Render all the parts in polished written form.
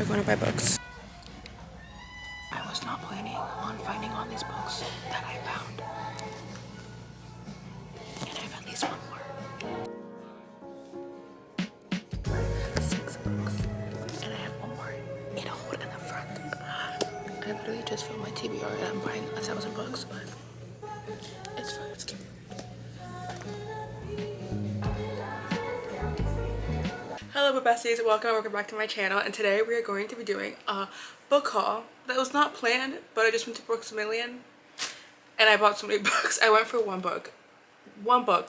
are going to buy books. I was not planning on finding all these books that I found. And I have at least one more. 6 books. And I have one more in a hold in the front. I literally just filled my TBR and I'm buying 1,000 books, but it's fine, it's cute. Hello book besties, welcome back to my channel, and today we are going to be doing a book haul that was not planned, but I just went to Books A Million and I bought so many books. I went for one book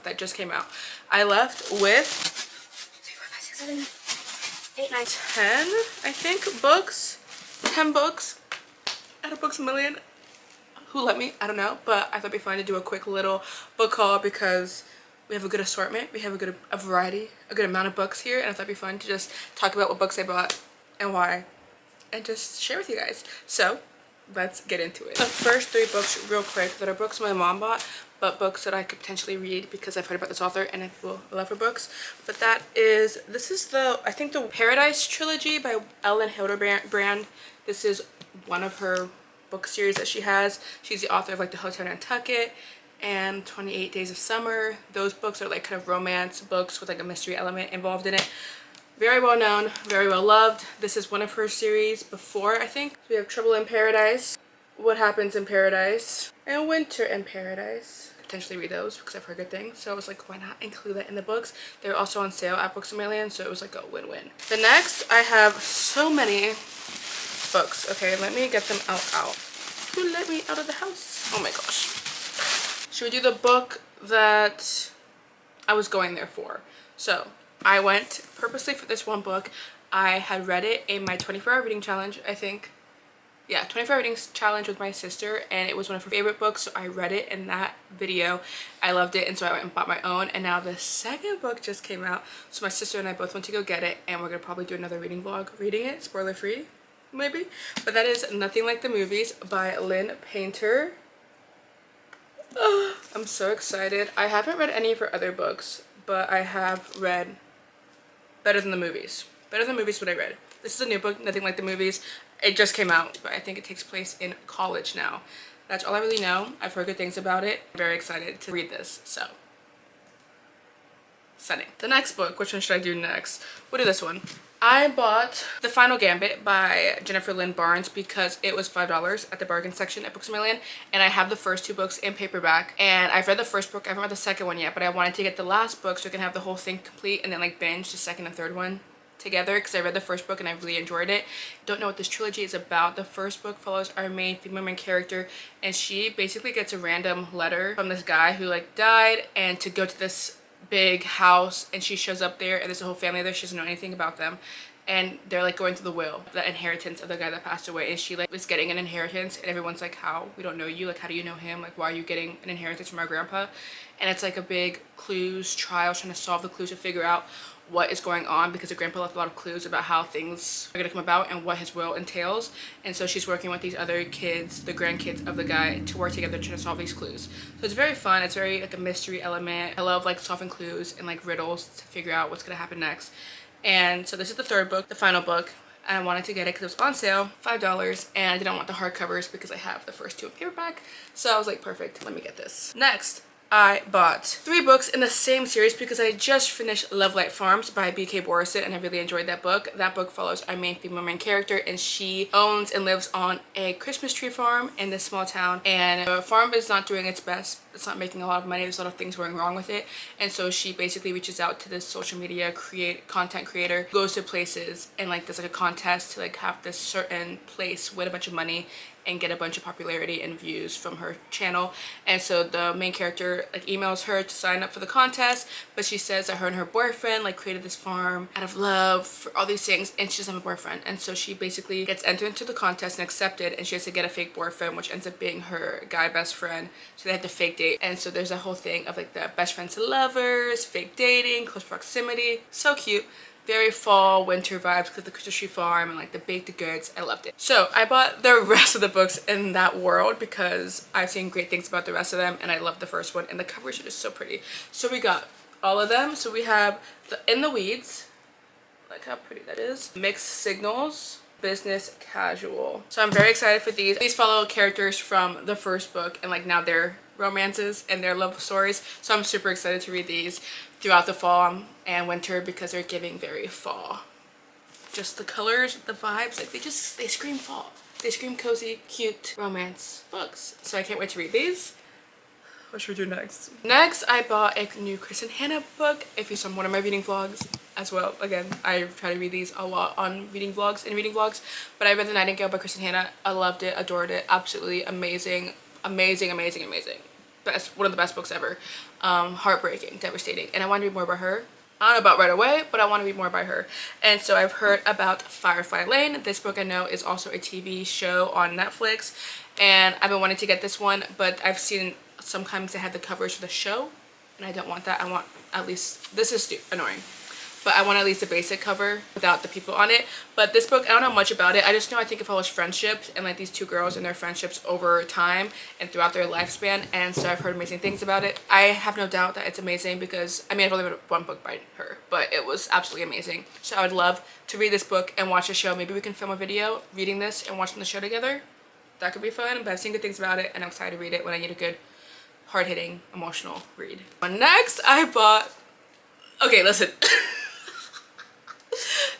that just came out. I left with 3, 4, 5, 6, 7, 8, 9, 10 I think books, 10 books at a Books A Million. Who let me? I don't know, but I thought it'd be fun to do a quick little book haul because we have a good assortment, we have a variety, a good amount of books here, and I thought it'd be fun to just talk about what books I bought and why, and just share with you guys. So let's get into it. The first 3 books real quick that are books my mom bought, but books that I could potentially read because I've heard about this author and I love her books. But this is I think the Paradise trilogy by Ellen Hilderbrand. This is one of her book series that she has. She's the author of like The Hotel Nantucket and 28 Days of Summer. Those books are like kind of romance books with like a mystery element involved in it. Very well known, very well loved. This is one of her series before, I think. We have Trouble in Paradise, What Happens in Paradise, and Winter in Paradise. Potentially read those because I've heard good things, so I was like, why not include that in the books? They're also on sale at Books A Million, so it was like a win-win. The next, I have so many books. Okay, let me get them out. Who let me out of the house? Oh my gosh. Should we do the book that I was going there for? So I went purposely for this one book. I had read it in my 24-hour reading challenge, I think. Yeah, 24-hour reading challenge with my sister, and it was one of her favorite books, so I read it in that video. I loved it, and so I went and bought my own, and now the second book just came out, so my sister and I both went to go get it, and we're gonna probably do another reading vlog reading it, spoiler free maybe. But that is Nothing Like the Movies by Lynn Painter. I'm so excited. I haven't read any of her other books, but I have read Better Than the Movies. Better Than the Movies is what I read. This is a new book, Nothing Like the Movies. It just came out, but I think it takes place in college now. That's all I really know. I've heard good things about it. I'm very excited to read this, so. Stunning. The next book, which one should I do next? We'll do this one. I bought The Final Gambit by Jennifer Lynn Barnes because it was $5 at the bargain section at Books A Million, and I have the first 2 books in paperback, and I've read the first book. I haven't read the second one yet, but I wanted to get the last book so I can have the whole thing complete and then like binge the second and third one together because I read the first book and I really enjoyed it. Don't know what this trilogy is about. The first book follows our main character, and she basically gets a random letter from this guy who like died, and to go to this big house, and she shows up there and there's a whole family there. She doesn't know anything about them, and they're like going through the will, the inheritance of the guy that passed away, and she like was getting an inheritance, and everyone's like, how? We don't know you, like how do you know him, like why are you getting an inheritance from our grandpa? And it's like a big clues trial, trying to solve the clues to figure out what is going on, because the grandpa left a lot of clues about how things are going to come about and what his will entails. And so she's working with these other kids, the grandkids of the guy, to work together to solve these clues. So it's very fun. It's very like a mystery element. I love like solving clues and like riddles to figure out what's going to happen next. And so this is the third book, the final book. I wanted to get it because it was on sale, $5, and I didn't want the hardcovers because I have the first 2 in paperback. So I was like, perfect, let me get this. Next, I bought 3 books in the same series because I just finished Love Light Farms by B.K. Borison, and I really enjoyed that book. That book follows our main character, and she owns and lives on a Christmas tree farm in this small town, and the farm is not doing its best. It's not making a lot of money. There's a lot of things going wrong with it, and so she basically reaches out to this social media content creator, goes to places and like does like a contest to like have this certain place win a bunch of money and get a bunch of popularity and views from her channel. And so the main character like emails her to sign up for the contest, but she says that her and her boyfriend like created this farm out of love for all these things, and she doesn't have a boyfriend. And so she basically gets entered into the contest and accepted, and she has to get a fake boyfriend, which ends up being her guy best friend. So they have to fake date, and so there's a whole thing of like the best friends to lovers, fake dating, close proximity. So cute. Very fall, winter vibes because the Christmas tree farm and like the baked goods. I loved it. So I bought the rest of the books in that world because I've seen great things about the rest of them, and I love the first one, and the covers are just so pretty. So we got all of them. So we have the In the Weeds, like how pretty that is. Mixed Signals, business casual. So I'm very excited for these. These follow characters from the first book and like now their romances and their love stories. So I'm super excited to read these throughout the fall and winter because they're giving very fall. Just the colors, the vibes, like they scream fall. They scream cozy, cute romance books. So I can't wait to read these. What should we do next? Next, I bought a new Chris and Hannah book. If you saw one of my reading vlogs as well. Again, I try to read these a lot on reading vlogs. But I read The Nightingale by Chris and Hannah. I loved it, adored it. Absolutely amazing. Amazing, amazing, amazing. One of the best books ever. Heartbreaking, devastating. And I want to read more by her. I don't know about right away, but I want to read more by her. And so I've heard about Firefly Lane. This book I know is also a TV show on Netflix. And I've been wanting to get this one, but I've seen sometimes they have the covers for the show. And I don't want that. I want at least, this is annoying, but I want at least a basic cover without the people on it. But this book, I don't know much about it. I just know I think it follows friendships and like these two girls and their friendships over time and throughout their lifespan. And so I've heard amazing things about it. I have no doubt that it's amazing because, I mean, I've only read one book by her, but it was absolutely amazing. So I would love to read this book and watch the show. Maybe we can film a video reading this and watching the show together. That could be fun, but I've seen good things about it and I'm excited to read it when I need a good hard-hitting emotional read. Next, I bought, okay, listen.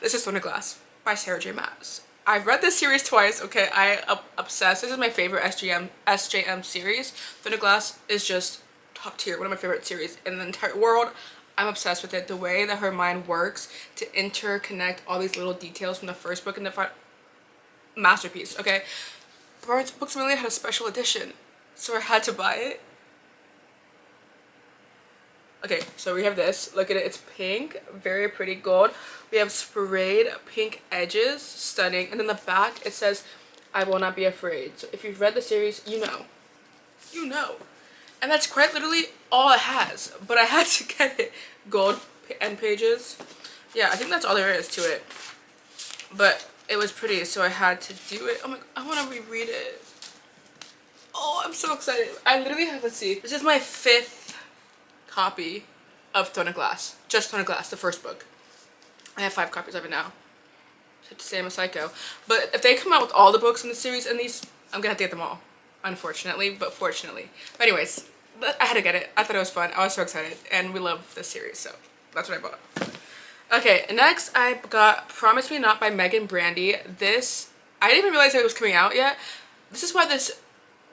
This is Tona Glass by Sarah J. Maas. I've read this series twice, okay? I am obsessed. This is my favorite SJM series. Tona Glass is just top tier, one of my favorite series in the entire world. I'm obsessed with it. The way that her mind works to interconnect all these little details from the first book and the final masterpiece, okay? Barnes Books really had a special edition, so I had to buy it. Okay, so we have this. Look at it. It's pink. Very pretty gold. We have sprayed pink edges. Stunning. And then the back, it says, I will not be afraid. So if you've read the series, you know. You know. And that's quite literally all it has. But I had to get it. Gold end pages. Yeah, I think that's all there is to it. But it was pretty, so I had to do it. Oh my, I want to reread it. Oh, I'm so excited. I literally have, let's see. This is my 5th copy of Tona Glass. Just Tona Glass, the first book. I have 5 copies of it now. It's the same as Psycho. But if they come out with all the books in the series and these, I'm gonna have to get them all. Unfortunately, but fortunately. But anyways, I had to get it. I thought it was fun. I was so excited. And we love this series, so that's what I bought. Okay, next I got Promise Me Not by Megan Brandy. This, I didn't even realize it was coming out yet. This is why this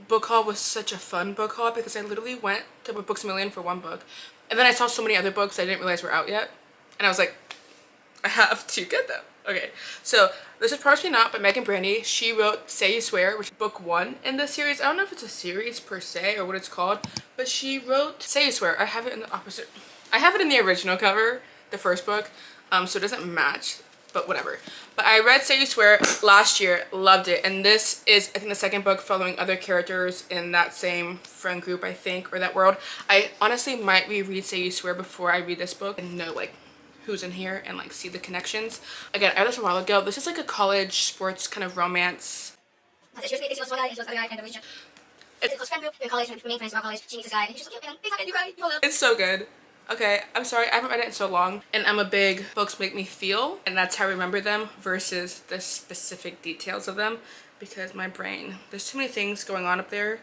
book haul was such a fun book haul, because I literally went to Books A Million for one book and then I saw so many other books I didn't realize were out yet and I was like, I have to get them. Okay, so this is Promise Me Not by Megan Brandy. She wrote Say You Swear, which is book 1 in this series. I don't know if it's a series per se or what it's called, but she wrote Say You Swear. I have it in the opposite. I have it in the original cover, the first book, so it doesn't match, but whatever. But I read Say You Swear last year, loved it, and this is, I think, the second book following other characters in that same friend group, I think, or that world. I honestly might reread Say You Swear before I read this book and know like who's in here and like see the connections. Again, I read this a while ago. This is like a college sports kind of romance. It's so good. Okay, I'm sorry, I haven't read it in so long, and I'm a big books make me feel, and that's how I remember them versus the specific details of them, because my brain, there's too many things going on up there.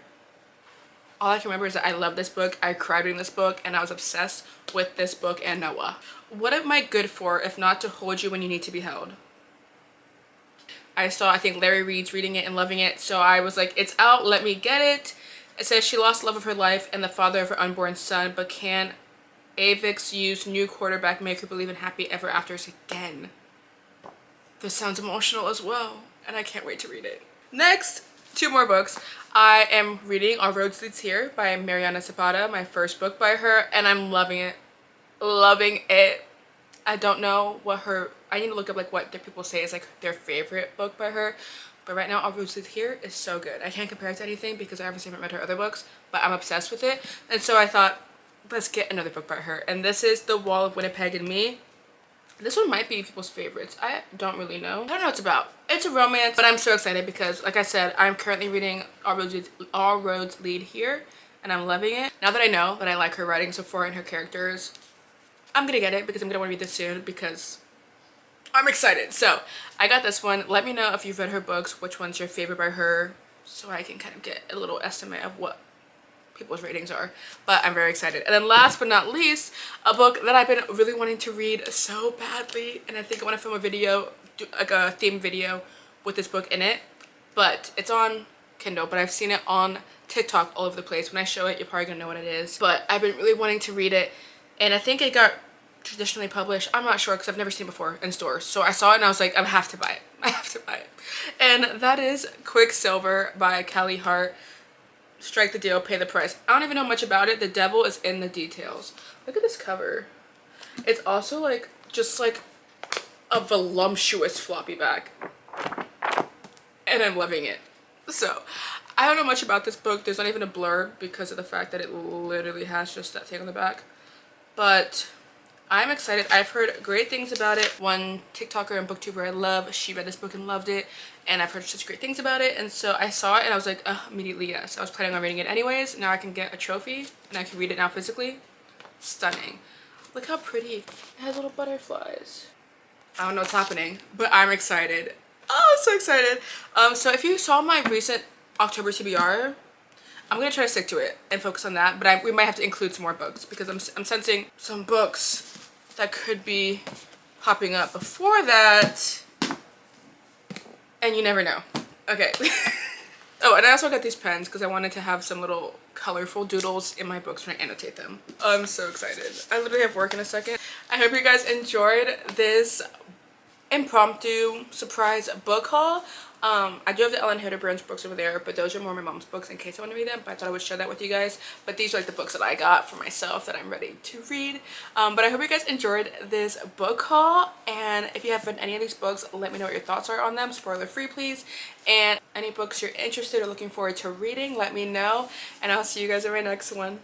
All I can remember is that I love this book, I cried reading this book, and I was obsessed with this book and Noah. What am I good for if not to hold you when you need to be held? I saw, I think, Larry Reed's reading it and loving it, so I was like, it's out, let me get it. It says she lost the love of her life and the father of her unborn son, but can Avix used new quarterback make her believe in happy ever afters again. This sounds emotional as well, and I can't wait to read it. Next, 2 more books. I am reading Our Roads Leads Here by Mariana Sapata, my first book by her, and I'm loving it. Loving it. I don't know what her, I need to look up like what the people say is like their favorite book by her, but right now Our Roads Leads Here is so good. I can't compare it to anything because I obviously haven't read her other books, but I'm obsessed with it, and so I thought, let's get another book by her. And this is The Wall of Winnipeg and Me. This one might be people's favorites. I don't really know. I don't know what it's about. It's a romance, but I'm so excited because, like I said, I'm currently reading All Roads Lead Here, and I'm loving it. Now that I know that I like her writing so far and her characters, I'm gonna get it because I'm gonna want to read this soon because I'm excited. So I got this one. Let me know if you've read her books, which one's your favorite by her, so I can kind of get a little estimate of what people's ratings are. But I'm very excited. And then last but not least, a book that I've been really wanting to read so badly, and I think I want to film a video, do like a theme video with this book in it. But it's on Kindle, but I've seen it on TikTok all over the place. When I show it, you're probably gonna know what it is. But I've been really wanting to read it, and I think it got traditionally published. I'm not sure because I've never seen it before in stores. So I saw it and I was like, I have to buy it. I have to buy it. And that is Quicksilver by Cali Hart. Strike the deal, pay the price. I don't even know much about it. The devil is in the details. Look at this cover. It's also like just like a voluptuous floppy back, and I'm loving it. So I don't know much about this book. There's not even a blurb because of the fact that it literally has just that thing on the back, but I'm excited. I've heard great things about it. One TikToker and booktuber I love, she read this book and loved it, and I've heard such great things about it, and so I saw it and I was like, immediately yes. I was planning on reading it anyways. Now I can get a trophy and I can read it now physically. Stunning. Look how pretty. It has little butterflies. I don't know what's happening, but I'm excited. Oh, I'm so excited. So if you saw my recent October TBR, I'm gonna try to stick to it and focus on that, but we might have to include some more books because I'm sensing some books that could be popping up before that, and you never know. Okay. Oh, and I also got these pens because I wanted to have some little colorful doodles in my books when I annotate them. I'm so excited. I literally have work in a second. I hope you guys enjoyed this impromptu surprise book haul. I do have the Ellen Hildebrand's books over there, but those are more my mom's books in case I want to read them, but I thought I would share that with you guys. But these are like the books that I got for myself that I'm ready to read. But I hope you guys enjoyed this book haul, and if you have read any of these books, let me know what your thoughts are on them, spoiler free please. And any books you're interested or looking forward to reading, let me know, and I'll see you guys in my next one.